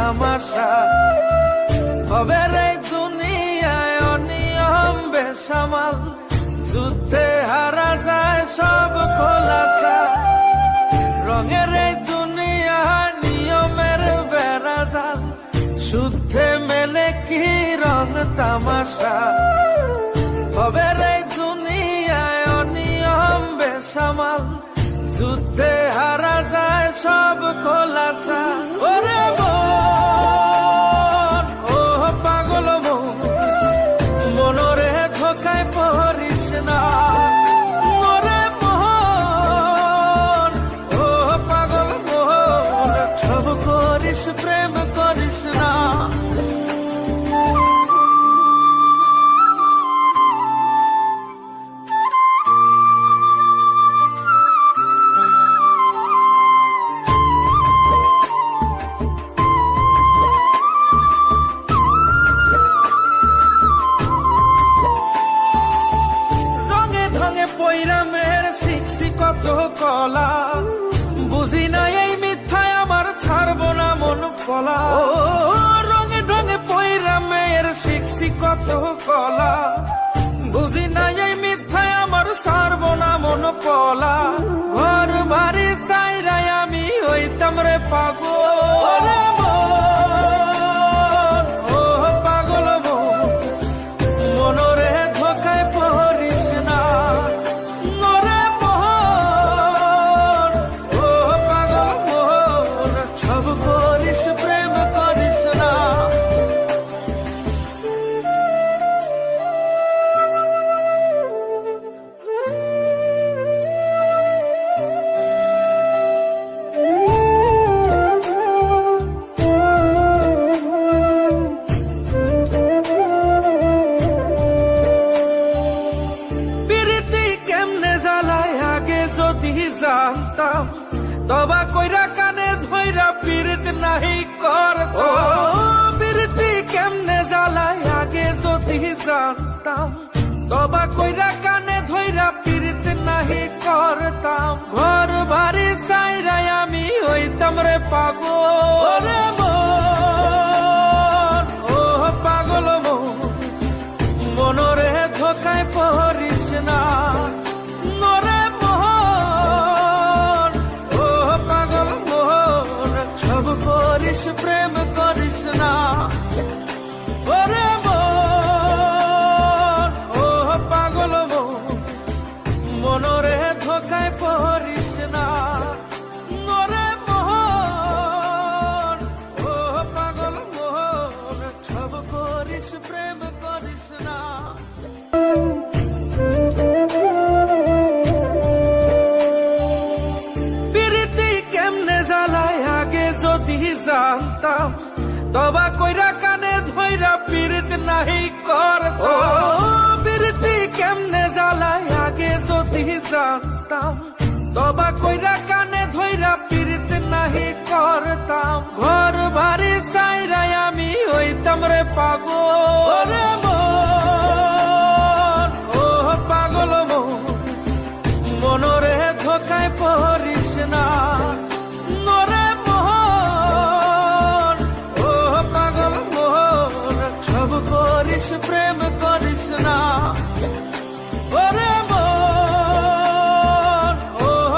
তামাশা হবে রে দুনিয়ায় অনিয়ম বেসামাল, যুদ্ধে হারা যায় সব খোলাসা। রঙের এই দুনিয়া নিয়মের বেড়াজাল, শুদ্ধে মেলে কি রং তামাশা হবে রে দুনিয়ায় অনিয়ম বেসামাল, যুদ্ধে হারা যায় সব খোলাসা। ওরে মন, ও পাগল মন, মনরে ধোকায় পড়িস না। ওরে মন, ও পাগল মন, সব করিস প্রেম করিস না। পৈরামের শিখছি কত কলা, বুঝি না এই মিথ্যায় আমার ছাড়বো না মন পলা। রঙে ঢঙে পৈরামের শিখছি কত কলা, বুঝি না এই মিথ্যায় আমার ছাড়বো না মন পলা। ঘর বাড়ি চাইরাই আমি হইতাম রে পাগল। ও পাগল মন, মনরে ধোকায় পড়িস না। প্রেম করিস না। প্রীতি কেমনে জ্বালায় আগে যদি জানতাম, তবা কইরা কানে ধইরা পীড়িত নাহি করতাম। প্রীতি কেমনে জ্বালায় আগে যদি জানতাম, তবা কইরা কানে ধইরা পীড়িত নাহি করতাম। ঘর বাড়ি চাইরাই আমি হইতাম রে পাগল। মন, ও পাগল মন, মনরে ধোকায় পড়িস না। নরে মন, ও পাগল মন, সব করিস প্রেম করিস না। ওরে মন, ও পাগল মন, মনরে ধোকায় পড়িস না। নরে মন, ও পাগল মন, সব করিস প্রেম করিস না। প্রীতি কেমনে জ্বালায় আগে যদি জানতাম, তবা কইরা কানে ধইরা পীড়িত নাহি করতাম। প্রীতি কেমনে জ্বালায় আগে যদি জানতাম, তবা কইরা কানে ধইরা পীড়িত নাহি করতাম। ঘর বাড়ি চাইরাই আমি হইতাম রে পাগল। মন, ও পাগল মন, মনরে ধোকায় পড়িস না। নরে মন, ও পাগল মন, সব করিস প্রেম করিস